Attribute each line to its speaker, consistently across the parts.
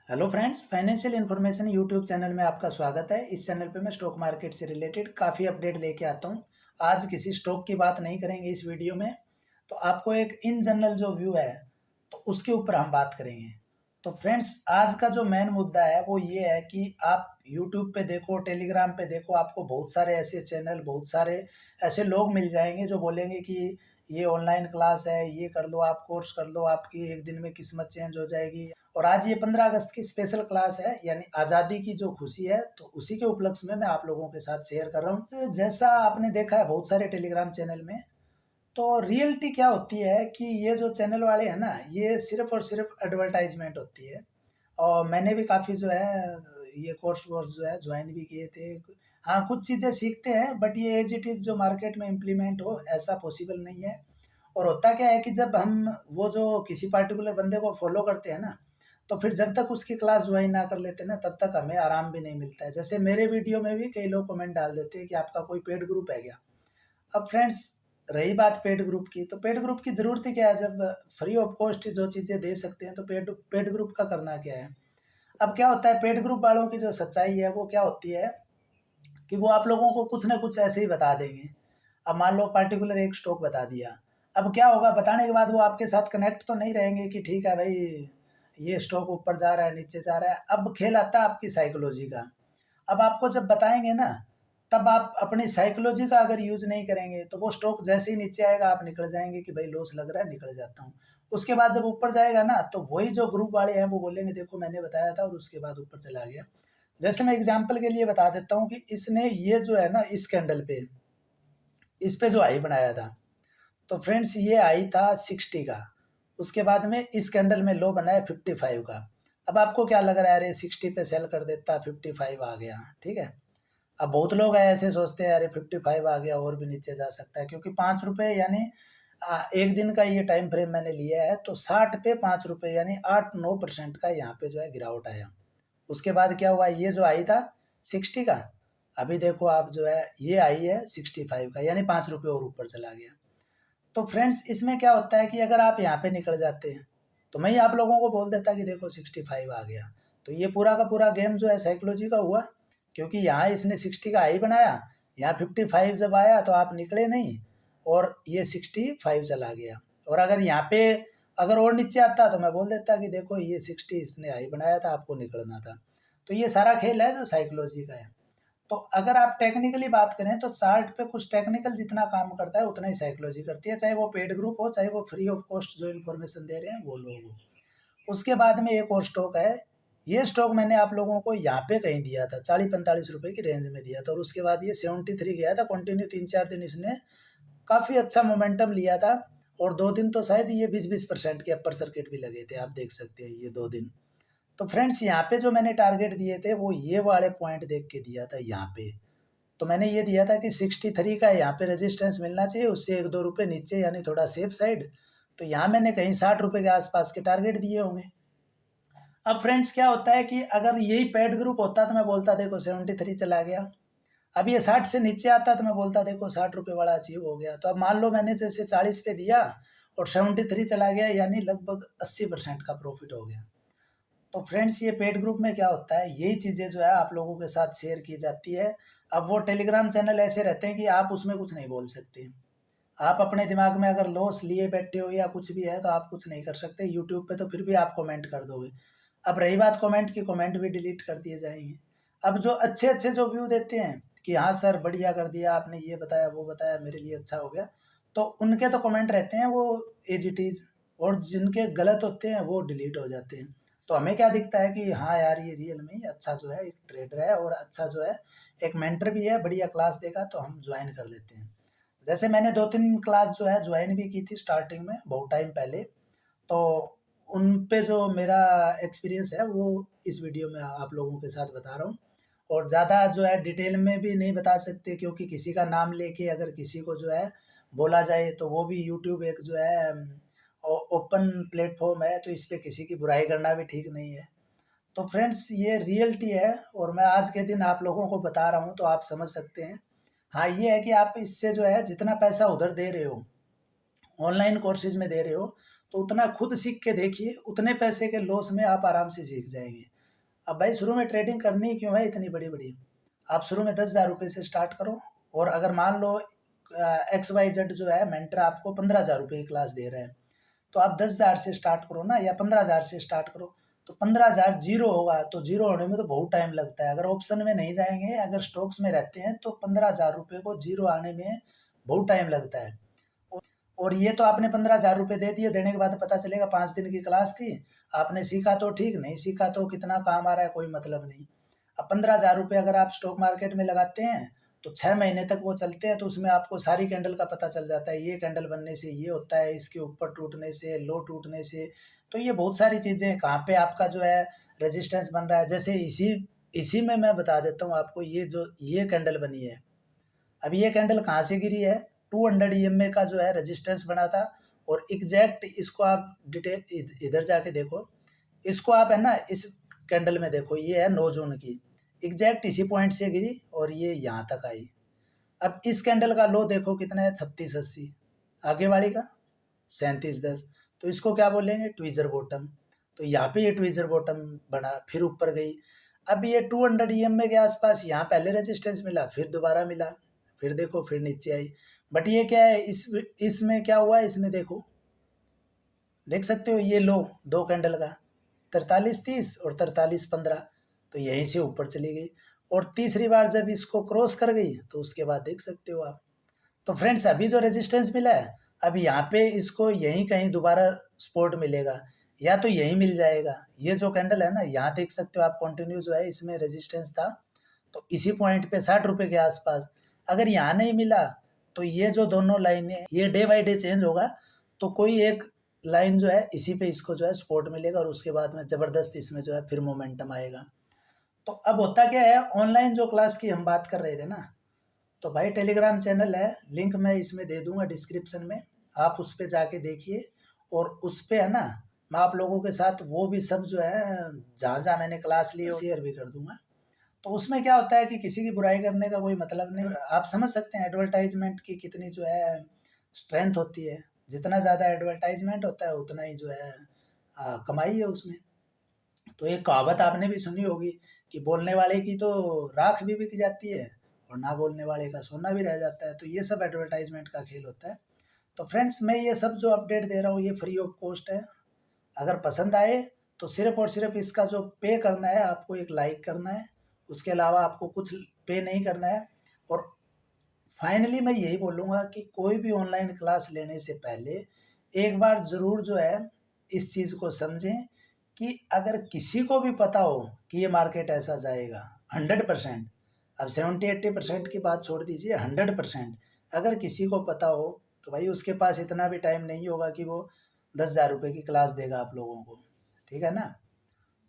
Speaker 1: Hello friends, financial information YouTube channel में आपका स्वागत है। इस चैनल पे मैं स्टॉक मार्केट से रिलेटेड काफ़ी अपडेट लेके आता हूँ। आज किसी स्टॉक की बात नहीं करेंगे इस वीडियो में, तो आपको एक इन जनरल जो व्यू है तो उसके ऊपर हम बात करेंगे। तो फ्रेंड्स, आज का जो मेन मुद्दा है वो ये है कि आप यूट्यूब पे देखो, टेलीग्राम पे देखो, आपको बहुत सारे ऐसे चैनल, बहुत सारे ऐसे लोग मिल जाएंगे जो बोलेंगे कि ये ऑनलाइन क्लास है, ये कर लो, आप कोर्स कर लो, आपकी एक दिन में किस्मत चेंज हो जाएगी। और आज ये 15 अगस्त की स्पेशल क्लास है, यानी आज़ादी की जो खुशी है, तो उसी के उपलक्ष्य में मैं आप लोगों के साथ शेयर कर रहा हूँ। तो जैसा आपने देखा है बहुत सारे टेलीग्राम चैनल में, तो रियलिटी क्या होती है कि ये जो चैनल वाले हैं ना, ये सिर्फ और सिर्फ एडवर्टाइजमेंट होती है। और मैंने भी काफ़ी जो है ये कोर्स वोर्स जो है ज्वाइन भी किए थे। हाँ, कुछ चीज़ें सीखते हैं, बट ये एज इट इज़ जो मार्केट में इम्प्लीमेंट हो ऐसा पॉसिबल नहीं है। और होता क्या है कि जब हम वो जो किसी पार्टिकुलर बंदे को फॉलो करते हैं ना, तो फिर जब तक उसकी क्लास ज्वाइन ना कर लेते ना, तब तक हमें आराम भी नहीं मिलता है। जैसे मेरे वीडियो में भी कई लोग कमेंट डाल देते हैं कि आपका कोई पेड ग्रुप है क्या। अब फ्रेंड्स, रही बात पेड ग्रुप की, तो पेड ग्रुप की ज़रूरत ही क्या है जब फ्री ऑफ कॉस्ट जो चीज़ें दे सकते हैं, तो पेड पेड ग्रुप का करना क्या है। अब क्या होता है, पेड ग्रुप वालों की जो सच्चाई है वो क्या होती है कि वो आप लोगों को कुछ ना कुछ ऐसे ही बता देंगे। अब मान लो पार्टिकुलर एक स्टॉक बता दिया, अब क्या होगा, बताने के बाद वो आपके साथ कनेक्ट तो नहीं रहेंगे कि ठीक है भाई, ये स्टॉक ऊपर जा रहा है, नीचे जा रहा है। अब खेल आता है आपकी साइकोलॉजी का। अब आपको जब बताएंगे ना, तब आप अपनी साइकोलॉजी का अगर यूज नहीं करेंगे, तो वो स्टॉक जैसे ही नीचे आएगा आप निकल जाएंगे कि भाई लॉस लग रहा है, निकल जाता हूँ। उसके बाद जब ऊपर जाएगा ना, तो वही जो ग्रुप वाले हैं वो बोलेंगे देखो मैंने बताया था, और उसके बाद ऊपर चला गया। जैसे मैं एग्जांपल के लिए बता देता हूँ कि इसने ये जो है ना, इस कैंडल पे, इस पे जो हाई बनाया था, तो फ्रेंड्स ये हाई था 60 का। उसके बाद में इस कैंडल में लो बनाया 55 का। अब आपको क्या लग रहा है, अरे 60 पे सेल कर देता, 55 आ गया, ठीक है। अब बहुत लोग हैं ऐसे सोचते हैं, अरे 55 आ गया और भी नीचे जा सकता है, क्योंकि 5 रुपये यानी एक दिन का ये टाइम फ्रेम मैंने लिया है, तो 60 पे 5 रुपये यानी 8-9% का यहाँ पे जो है गिरावट आया। उसके बाद क्या हुआ, ये जो आई था 60 का, अभी देखो आप जो है ये आई है 65 का, यानी 5 रुपये और ऊपर चला गया। तो फ्रेंड्स, इसमें क्या होता है कि अगर आप यहाँ पे निकल जाते हैं, तो मैं ही आप लोगों को बोल देता कि देखो 65 आ गया, तो ये पूरा का पूरा गेम जो है साइकोलॉजी का हुआ। क्योंकि यहाँ इसने 60 का हाई बनाया, यहाँ 55 जब आया तो आप निकले नहीं, और ये 65 चला गया। और अगर यहाँ पे अगर और नीचे आता तो मैं बोल देता कि देखो ये 60 इसने हाई बनाया था, आपको निकलना था। तो ये सारा खेल है जो साइकोलॉजी का है। तो अगर आप टेक्निकली बात करें, तो चार्ट पे कुछ टेक्निकल जितना काम करता है उतना ही साइकोलॉजी करती है, चाहे वो पेड ग्रुप हो, चाहे वो फ्री ऑफ कॉस्ट जो इन्फॉर्मेशन दे रहे हैं वो लोग हो। उसके बाद में एक और स्टॉक है। ये स्टॉक मैंने आप लोगों को यहाँ पे कहीं दिया था, 40-45 रुपए की रेंज में दिया था, और उसके बाद ये 73 गया था कंटिन्यू। 3-4 दिन इसने काफ़ी अच्छा मोमेंटम लिया था, और 2 दिन तो शायद ये 20-20% के अपर सर्किट भी लगे थे, आप देख सकते हैं ये 2 दिन। तो फ्रेंड्स, यहाँ पे जो मैंने टारगेट दिए थे वो ये वाले पॉइंट देख के दिया था यहाँ पे। तो मैंने ये दिया था कि 63 का यहाँ पे रेजिस्टेंस मिलना चाहिए, उससे 1-2 रुपये नीचे, यानी थोड़ा सेफ साइड। तो यहाँ मैंने कहीं 60 रुपये के आसपास के टारगेट दिए होंगे। अब फ्रेंड्स, क्या होता है कि अगर यही पेड ग्रुप होता तो मैं बोलता देखो 73 चला गया। अब ये 60 से नीचे आता तो मैं बोलता देखो 60 रुपये वाला अचीव हो गया। तो अब मान लो मैंने जैसे 40 पे दिया और 73 चला गया, यानी लगभग 80% का प्रॉफिट हो गया। तो फ्रेंड्स, ये पेड ग्रुप में क्या होता है, यही चीज़ें जो है आप लोगों के साथ शेयर की जाती है। अब वो टेलीग्राम चैनल ऐसे रहते हैं कि आप उसमें कुछ नहीं बोल सकते। आप अपने दिमाग में अगर लॉस लिए बैठे हो या कुछ भी है, तो आप कुछ नहीं कर सकते। यूट्यूब पे तो फिर भी आप कमेंट कर दोगे। अब रही बात कमेंट की, कमेंट भी डिलीट कर दिए जाएंगे। अब जो अच्छे अच्छे जो व्यू देते हैं कि हाँ सर बढ़िया कर दिया आपने, ये बताया वो बताया, मेरे लिए अच्छा हो गया, तो उनके तो कमेंट रहते हैं वो एज इट इज़, और जिनके गलत होते हैं वो डिलीट हो जाते हैं। तो हमें क्या दिखता है कि हाँ यार, ये रियल में ही अच्छा जो है एक ट्रेडर है, और अच्छा जो है एक मेंटर भी है, बढ़िया क्लास देगा, तो हम ज्वाइन कर लेते हैं। जैसे मैंने 2-3 क्लास जो है ज्वाइन भी की थी स्टार्टिंग में, बहुत टाइम पहले। तो उन पे जो मेरा एक्सपीरियंस है वो इस वीडियो में आप लोगों के साथ बता रहा हूँ। और ज़्यादा जो है डिटेल में भी नहीं बता सकते, क्योंकि किसी का नाम लेके अगर किसी को जो है बोला जाए, तो वो भी यूट्यूब एक जो है ओपन प्लेटफॉर्म है, तो इस पे किसी की बुराई करना भी ठीक नहीं है। तो फ्रेंड्स, ये रियलिटी है, और मैं आज के दिन आप लोगों को बता रहा हूँ तो आप समझ सकते हैं। हाँ, ये है कि आप इससे जो है जितना पैसा उधर दे रहे हो, ऑनलाइन कोर्सेज में दे रहे हो, तो उतना खुद सीख के देखिए, उतने पैसे के लॉस में आप आराम से सीख जाएंगे। अब भाई शुरू में ट्रेडिंग करनी ही क्यों है इतनी बड़ी बड़ी? आप शुरू में 10,000 रुपये से स्टार्ट करो, और अगर मान लो XYZ जो है मेंटर आपको 15,000 रुपये की क्लास दे रहा है, तो आप 10,000 से स्टार्ट करो ना, या 15,000 से स्टार्ट करो। तो 15,000 जीरो होगा, तो जीरो होने में तो बहुत टाइम लगता है। अगर ऑप्शन में नहीं जाएंगे, अगर स्टॉक्स में रहते हैं, तो 15,000 रुपये को जीरो आने में बहुत टाइम लगता है। और ये तो आपने 15,000 रुपये दे दिए, देने के बाद पता चलेगा 5 दिन की क्लास थी, आपने सीखा तो ठीक, नहीं सीखा तो कितना काम आ रहा है कोई मतलब नहीं। अब 15,000 रुपये अगर आप स्टॉक मार्केट में लगाते हैं, तो 6 महीने तक वो चलते हैं, तो उसमें आपको सारी कैंडल का पता चल जाता है, ये कैंडल बनने से ये होता है, इसके ऊपर टूटने से, लो टूटने से। तो ये बहुत सारी चीज़ें, कहाँ पे आपका जो है रेजिस्टेंस बन रहा है। जैसे इसी इसी में मैं बता देता हूँ आपको, ये कैंडल बनी है, अब ये कैंडल कहाँ से गिरी है? 200 EMA का जो है रेजिस्टेंस बना था, और एग्जैक्ट इसको आप डिटेल इधर जाके देखो, इसको आप है ना इस कैंडल में देखो, ये है 9 जून की, एग्जैक्ट इसी पॉइंट से गिरी और ये यहाँ तक आई। अब इस कैंडल का लो देखो कितना है, 3680, आगे वाली का 3710, तो इसको क्या बोलेंगे? Tweezer bottom. तो यहाँ पे ये ट्वीजर बॉटम बना, फिर ऊपर गई। अब ये 200 EMA के आसपास यहाँ पहले रेजिस्टेंस मिला, फिर दोबारा मिला, फिर देखो फिर नीचे आई। बट ये क्या है, इसमें क्या हुआ है, इसमें देखो, देख सकते हो ये लो 2 कैंडल का, 4330 और 4315, तो यहीं से ऊपर चली गई। और तीसरी बार जब इसको क्रॉस कर गई, तो उसके बाद देख सकते हो आप। तो फ्रेंड्स अभी जो रेजिस्टेंस मिला है, अब यहाँ पे इसको यहीं कहीं दोबारा सपोर्ट मिलेगा, या तो यहीं मिल जाएगा। ये जो कैंडल है ना, यहाँ देख सकते हो आप, कंटिन्यू जो है इसमें रेजिस्टेंस था, तो इसी पॉइंट पे 60 रुपये के आसपास। अगर यहाँ नहीं मिला, तो ये जो दोनों लाइनें, ये डे बाई डे चेंज होगा, तो कोई एक लाइन जो है इसी पे इसको जो है सपोर्ट मिलेगा, और उसके बाद में ज़बरदस्त इसमें जो है फिर मोमेंटम आएगा। तो अब होता क्या है, ऑनलाइन जो क्लास की हम बात कर रहे थे ना, तो भाई टेलीग्राम चैनल है, लिंक मैं इसमें दे दूंगा डिस्क्रिप्शन में, आप उस पर जाके देखिए। और उस पर है ना, मैं आप लोगों के साथ वो भी सब जो है जहाँ जहाँ मैंने क्लास ली शेयर भी कर दूंगा। तो उसमें क्या होता है कि किसी की बुराई करने का कोई मतलब नहीं। आप समझ सकते हैं एडवर्टाइजमेंट की कितनी जो है स्ट्रेंथ होती है, जितना ज़्यादा एडवर्टाइजमेंट होता है उतना ही जो है कमाई है उसमें। तो एक कहावत आपने भी सुनी होगी कि बोलने वाले की तो राख भी बिक जाती है, और ना बोलने वाले का सोना भी रह जाता है। तो ये सब एडवर्टाइजमेंट का खेल होता है। तो फ्रेंड्स मैं ये सब जो अपडेट दे रहा हूँ, ये फ्री ऑफ कॉस्ट है। अगर पसंद आए तो सिर्फ और सिर्फ इसका जो पे करना है, आपको एक लाइक करना है, उसके अलावा आपको कुछ पे नहीं करना है। और फाइनली मैं यही बोलूँगा कि कोई भी ऑनलाइन क्लास लेने से पहले एक बार ज़रूर जो है इस चीज़ को समझें कि अगर किसी को भी पता हो कि ये मार्केट ऐसा जाएगा 100%, अब 70-80% की बात छोड़ दीजिए, 100% अगर किसी को पता हो, तो भाई उसके पास इतना भी टाइम नहीं होगा कि वो 10,000 रुपये की क्लास देगा आप लोगों को, ठीक है ना।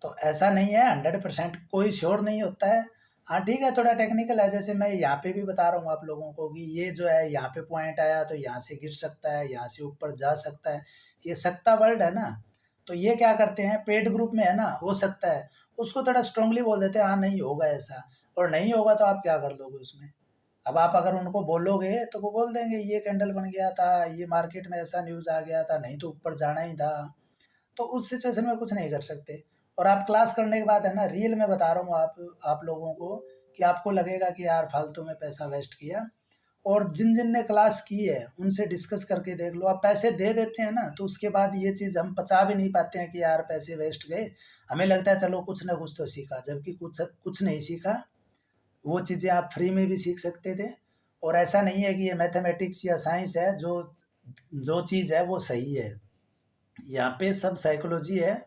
Speaker 1: तो ऐसा नहीं है, 100% कोई श्योर नहीं होता है। हाँ ठीक है, थोड़ा टेक्निकल है, जैसे मैं यहाँ पे भी बता रहा हूँ आप लोगों को कि ये जो है यहाँ पे पॉइंट आया तो यहाँ से गिर सकता है, यहाँ से ऊपर जा सकता है, ये सकता वर्ड है ना। तो ये क्या करते हैं, पेड ग्रुप में है ना, हो सकता है, उसको थोड़ा स्ट्रांगली बोल देते हैं, हाँ नहीं होगा ऐसा, और नहीं होगा तो आप क्या कर दोगे उसमें। अब आप अगर उनको बोलोगे तो वो बोल देंगे ये कैंडल बन गया था, ये मार्केट में ऐसा न्यूज़ आ गया था, नहीं तो ऊपर जाना ही था। तो उस सिचुएशन में कुछ नहीं कर सकते। और आप क्लास करने के बाद है ना, रियल में बता रहा हूँ आप लोगों को, कि आपको लगेगा कि यार फालतू में पैसा वेस्ट किया। और जिन जिन ने क्लास की है उनसे डिस्कस करके देख लो। आप पैसे दे देते हैं ना, तो उसके बाद ये चीज़ हम पचा भी नहीं पाते हैं कि यार पैसे वेस्ट गए। हमें लगता है चलो कुछ ना कुछ तो सीखा, जबकि कुछ कुछ नहीं सीखा। वो चीज़ें आप फ्री में भी सीख सकते थे। और ऐसा नहीं है कि ये मैथमेटिक्स या साइंस है, जो जो चीज़ है वो सही है। यहाँ पे सब साइकोलॉजी है।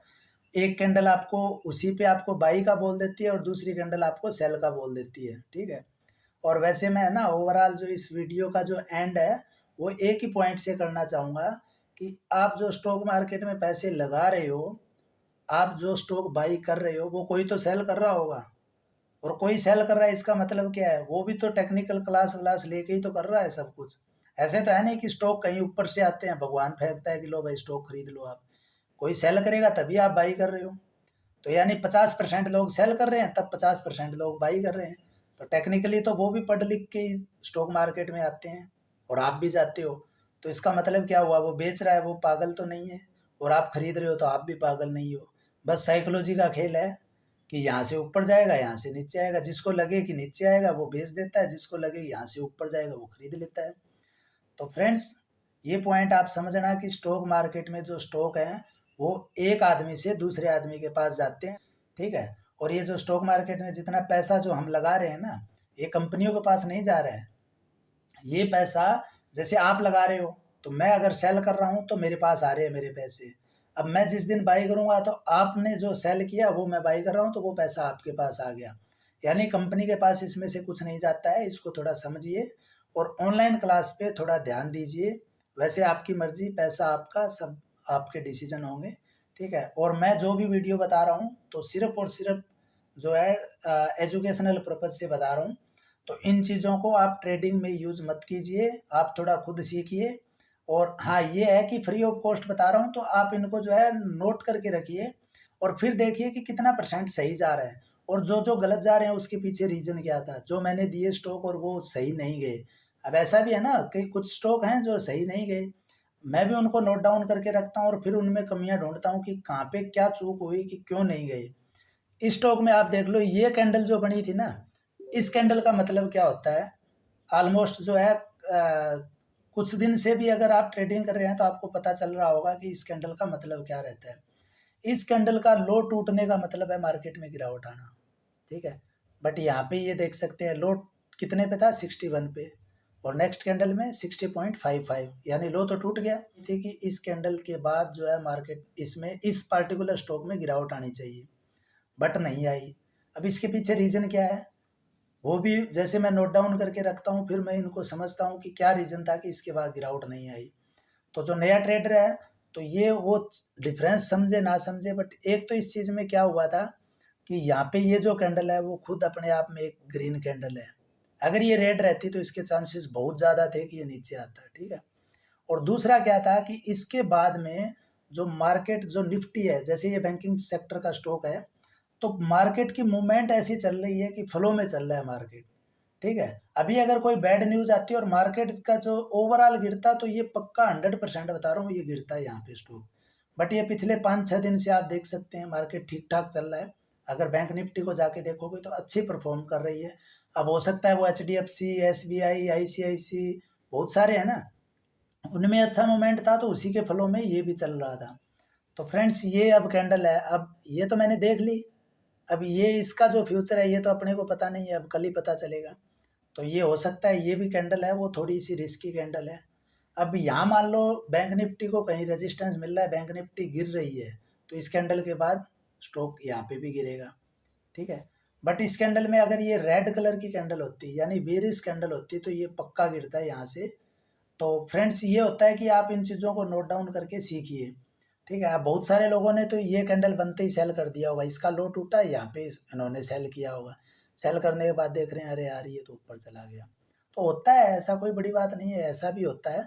Speaker 1: एक कैंडल आपको उसी पे आपको बाई का बोल देती है, और दूसरी कैंडल आपको सेल का बोल देती है, ठीक है। और वैसे मैं ना ओवरऑल जो इस वीडियो का जो एंड है, वो एक ही पॉइंट से करना चाहूँगा कि आप जो स्टॉक मार्केट में पैसे लगा रहे हो, आप जो स्टॉक बाई कर रहे हो, वो कोई तो सेल कर रहा होगा, और कोई सेल कर रहा है, इसका मतलब क्या है, वो भी तो टेक्निकल क्लास व्लास लेके ही तो कर रहा है सब कुछ। ऐसे तो है नहीं कि स्टॉक कहीं ऊपर से आते हैं, भगवान फेंकता है कि लो भाई स्टॉक खरीद लो आप। कोई सेल करेगा तभी आप बाई कर रहे हो। तो यानी 50% लोग सेल कर रहे हैं, तब 50% लोग बाई कर रहे हैं। तो टेक्निकली तो वो भी पढ़ लिख के स्टॉक मार्केट में आते हैं, और आप भी जाते हो। तो इसका मतलब क्या हुआ, वो बेच रहा है, वो पागल तो नहीं है। और आप खरीद रहे हो तो आप भी पागल नहीं हो। बस साइकोलॉजी का खेल है कि यहाँ से ऊपर जाएगा, यहाँ से नीचे आएगा। जिसको लगे कि नीचे आएगा वो बेच देता है, जिसको लगे यहाँ से ऊपर जाएगा वो खरीद लेता है। तो फ्रेंड्स, ये पॉइंट आप समझना कि स्टॉक मार्केट में जो स्टॉक हैं वो एक आदमी से दूसरे आदमी के पास जाते हैं, ठीक है। और ये जो स्टॉक मार्केट में जितना पैसा जो हम लगा रहे हैं ना, ये कंपनियों के पास नहीं जा रहा है। ये पैसा जैसे आप लगा रहे हो, तो मैं अगर सेल कर रहा हूँ तो मेरे पास आ रहे हैं मेरे पैसे। अब मैं जिस दिन बाई करूँगा तो आपने जो सेल किया वो मैं बाई कर रहा हूँ, तो वो पैसा आपके पास आ गया। यानी कंपनी के पास इसमें से कुछ नहीं जाता है, इसको थोड़ा समझिए और ऑनलाइन क्लास पे थोड़ा ध्यान दीजिए। वैसे आपकी मर्जी, पैसा आपका, सब आपके डिसीजन होंगे, ठीक है। और मैं जो भी वीडियो बता रहा हूँ तो सिर्फ और सिर्फ जो है एजुकेशनल पर्पज से बता रहा हूँ। तो इन चीज़ों को आप ट्रेडिंग में यूज़ मत कीजिए, आप थोड़ा खुद सीखिए। और हाँ, ये है कि फ्री ऑफ कॉस्ट बता रहा हूँ, तो आप इनको जो है नोट करके रखिए और फिर देखिए कि कितना % सही जा रहा है और जो जो गलत जा रहे हैं उसके पीछे रीज़न क्या था। जो मैंने दिए स्टॉक और वो सही नहीं गए। अब ऐसा भी है ना कि कुछ स्टॉक हैं जो सही नहीं गए, मैं भी उनको नोट डाउन करके रखता हूँ और फिर उनमें कमियाँ ढूंढता हूँ कि कहाँ पे क्या चूक हुई कि क्यों नहीं गए। इस स्टॉक में आप देख लो, ये कैंडल जो बनी थी ना, इस कैंडल का मतलब क्या होता है। ऑलमोस्ट जो है कुछ दिन से भी अगर आप ट्रेडिंग कर रहे हैं तो आपको पता चल रहा होगा कि इस कैंडल का मतलब क्या रहता है। इस कैंडल का लो टूटने का मतलब है मार्केट में गिरावट आना, ठीक है। बट यहाँ पे ये देख सकते हैं लो कितने पे था, 61 पे, और नेक्स्ट कैंडल में 60.55, यानी लो तो टूट गया थी कि इस कैंडल के बाद जो है मार्केट इसमें इस पार्टिकुलर स्टॉक में गिरावट आनी चाहिए, बट नहीं आई। अब इसके पीछे रीज़न क्या है, वो भी जैसे मैं नोट डाउन करके रखता हूँ, फिर मैं इनको समझता हूँ कि क्या रीज़न था कि इसके बाद गिरावट नहीं आई। तो जो नया ट्रेडर है तो ये वो डिफरेंस समझे ना समझे, बट एक तो इस चीज़ में क्या हुआ था कि यहाँ पे ये जो कैंडल है वो खुद अपने आप में एक ग्रीन कैंडल है। अगर ये रेड रहती तो इसके चांसेस बहुत ज़्यादा थे कि ये नीचे आता, ठीक है। और दूसरा क्या था कि इसके बाद में जो मार्केट जो निफ्टी है, जैसे ये बैंकिंग सेक्टर का स्टॉक है, तो मार्केट की मूवमेंट ऐसी चल रही है कि फ्लो में चल रहा है मार्केट, ठीक है। अभी अगर कोई बैड न्यूज़ आती है और मार्केट का जो ओवरऑल गिरता, तो ये पक्का 100% बता रहा हूँ ये गिरता है यहाँ पे स्टॉक। बट ये पिछले 5-6 दिन से आप देख सकते हैं मार्केट ठीक ठाक चल रहा है। अगर बैंक निफ्टी को जाके देखोगे तो अच्छी परफॉर्म कर रही है। अब हो सकता है वो HDFC, SBI, ICIC बहुत सारे हैं ना, उनमें अच्छा मोमेंट था तो उसी के फ्लो में ये भी चल रहा था। तो फ्रेंड्स, ये अब कैंडल है, अब ये तो मैंने देख ली। अब ये इसका जो फ्यूचर है ये तो अपने को पता नहीं है, अब कल ही पता चलेगा। तो ये हो सकता है ये भी कैंडल है वो थोड़ी सी रिस्की कैंडल है। अब यहाँ मान लो बैंक निफ्टी को कहीं रेजिस्टेंस मिल रहा है, बैंक निफ्टी गिर रही है, तो इस कैंडल के बाद स्टॉक यहाँ पे भी गिरेगा, ठीक है। बट इस कैंडल में अगर ये रेड कलर की कैंडल होती यानी बेरिश कैंडल होती तो ये पक्का गिरता है यहाँ से। तो फ्रेंड्स, ये होता है कि आप इन चीज़ों को नोट डाउन करके सीखिए, ठीक है। अब बहुत सारे लोगों ने तो ये कैंडल बनते ही सेल कर दिया होगा, इसका लो टूटा है यहाँ पे इन्होंने सेल किया होगा, सेल करने के बाद देख रहे हैं अरे यार ये तो ऊपर चला गया। तो होता है ऐसा, कोई बड़ी बात नहीं है, ऐसा भी होता है।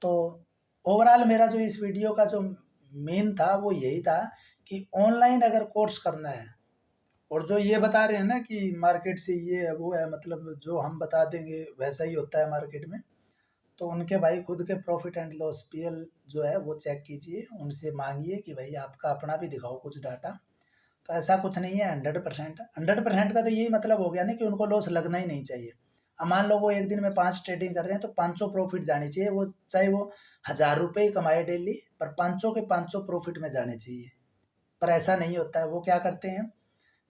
Speaker 1: तो ओवरऑल मेरा जो इस वीडियो का जो मेन था वो यही था कि ऑनलाइन अगर कोर्स करना है और जो ये बता रहे हैं ना कि मार्केट से ये है वो है, मतलब जो हम बता देंगे वैसा ही होता है मार्केट में, तो उनके भाई खुद के प्रॉफिट एंड लॉस पीएल जो है वो चेक कीजिए, उनसे मांगिए कि भाई आपका अपना भी दिखाओ कुछ डाटा। तो ऐसा कुछ नहीं है 100% का तो यही मतलब हो गया ना कि उनको लॉस लगना ही नहीं चाहिए। अब मान लो वो एक दिन में 5 ट्रेडिंग कर रहे हैं तो 500 प्रॉफिट जानी चाहिए, वो चाहे वो 1000 रुपये ही कमाए डेली, पर 500 के 500 प्रॉफिट में जाने चाहिए। पर ऐसा नहीं होता है, वो क्या करते हैं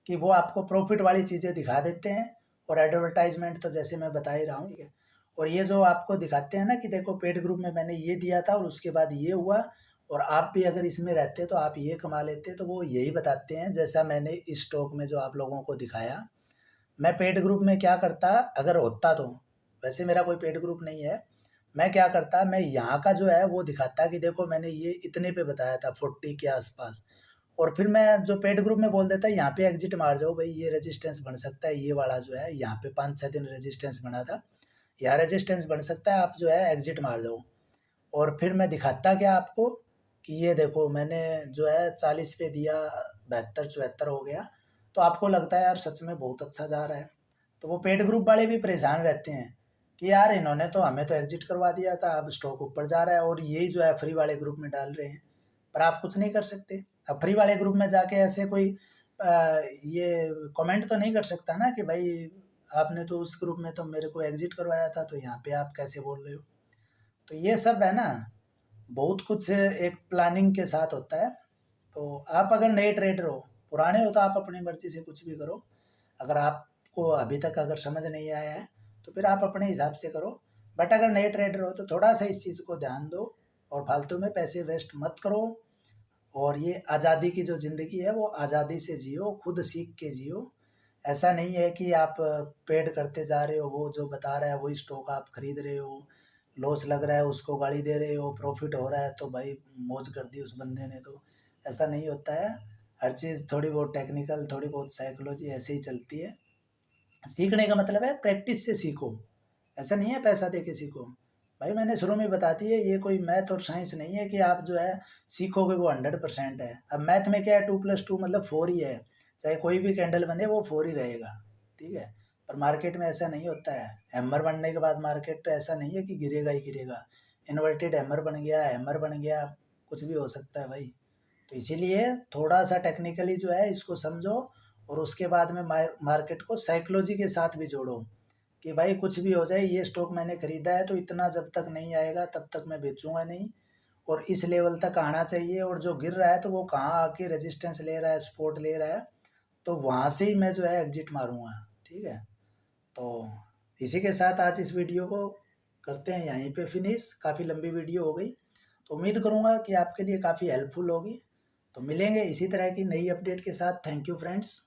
Speaker 1: कि वो आपको प्रॉफिट वाली चीज़ें दिखा देते हैं और एडवर्टाइजमेंट तो जैसे मैं बता ही रहा हूँ, ठीक है। और ये जो आपको दिखाते हैं ना कि देखो पेड ग्रुप में मैंने ये दिया था और उसके बाद ये हुआ और आप भी अगर इसमें रहते तो आप ये कमा लेते, तो वो यही बताते हैं जैसा मैंने इस स्टॉक में जो आप लोगों को दिखाया। मैं पेड ग्रुप में क्या करता अगर होता तो, वैसे मेरा कोई पेड ग्रुप नहीं है, मैं क्या करता, मैं यहाँ का जो है वो दिखाता कि देखो मैंने ये इतने पे बताया था 40 के आसपास, और फिर मैं जो पेड ग्रुप में बोल देता यहाँ पे एग्जिट मार जाओ भाई, ये रेजिस्टेंस बन सकता है, ये वाला जो है यहाँ पे 5-6 दिन रेजिस्टेंस बना था, यहाँ रेजिस्टेंस बन सकता है, आप जो है एग्जिट मार जाओ। और फिर मैं दिखाता क्या आपको कि ये देखो मैंने जो है 40 पे दिया, 72-74 हो गया, तो आपको लगता है यार सच में बहुत अच्छा जा रहा है। तो वो पेड ग्रुप वाले भी परेशान रहते हैं कि यार इन्होंने तो हमें तो एग्जिट करवा दिया था, अब स्टॉक ऊपर जा रहा है और यही जो है फ्री वाले ग्रुप में डाल रहे हैं। पर आप कुछ नहीं कर सकते। अब फ्री वाले ग्रुप में जाके ऐसे कोई ये कमेंट तो नहीं कर सकता ना कि भाई आपने तो उस ग्रुप में तो मेरे को एग्जिट करवाया था, तो यहाँ पे आप कैसे बोल रहे हो। तो ये सब है ना, बहुत कुछ एक प्लानिंग के साथ होता है। तो आप अगर नए ट्रेडर हो, पुराने हो तो आप अपनी मर्जी से कुछ भी करो। अगर आपको अभी तक अगर समझ नहीं आया है तो फिर आप अपने हिसाब से करो। बट अगर नए ट्रेडर हो तो थोड़ा सा इस चीज़ को ध्यान दो और फालतू में पैसे वेस्ट मत करो। और ये आज़ादी की जो ज़िंदगी है वो आज़ादी से जियो, खुद सीख के जियो। ऐसा नहीं है कि आप पेड करते जा रहे हो, वो जो बता रहा है वही स्टॉक आप खरीद रहे हो, लॉस लग रहा है उसको गाली दे रहे हो, प्रॉफिट हो रहा है तो भाई मौज कर दी उस बंदे ने। तो ऐसा नहीं होता है। हर चीज़ थोड़ी बहुत टेक्निकल, थोड़ी बहुत साइकोलॉजी ऐसे ही चलती है। सीखने का मतलब है प्रैक्टिस से सीखो, ऐसा नहीं है पैसा दे के सीखो। भाई मैंने शुरू में बता दी है, ये कोई मैथ और साइंस नहीं है कि आप जो है सीखोगे वो 100% है। अब मैथ में क्या है, 2+2 मतलब 4 ही है, चाहे कोई भी कैंडल बने वो 4 ही रहेगा, ठीक है। पर मार्केट में ऐसा नहीं होता है। हैमर बनने के बाद मार्केट ऐसा नहीं है कि गिरेगा ही गिरेगा। इन्वर्टेड हैमर बन गया, हैमर बन गया, कुछ भी हो सकता है भाई। तो इसीलिए थोड़ा सा टेक्निकली जो है इसको समझो, और उसके बाद में मार्केट को साइकोलॉजी के साथ भी जोड़ो कि भाई कुछ भी हो जाए, ये स्टॉक मैंने खरीदा है तो इतना जब तक नहीं आएगा तब तक मैं बेचूंगा नहीं, और इस लेवल तक आना चाहिए, और जो गिर रहा है तो वो कहाँ आके रेजिस्टेंस ले रहा है, सपोर्ट ले रहा है, तो वहाँ से ही मैं जो है एग्जिट मारूंगा, ठीक है। तो इसी के साथ आज इस वीडियो को करते हैं यहीं पे फिनिश। काफ़ी लंबी वीडियो हो गई, तो उम्मीद करूँगा कि आपके लिए काफ़ी हेल्पफुल होगी। तो मिलेंगे इसी तरह की नई अपडेट के साथ। Thank you friends.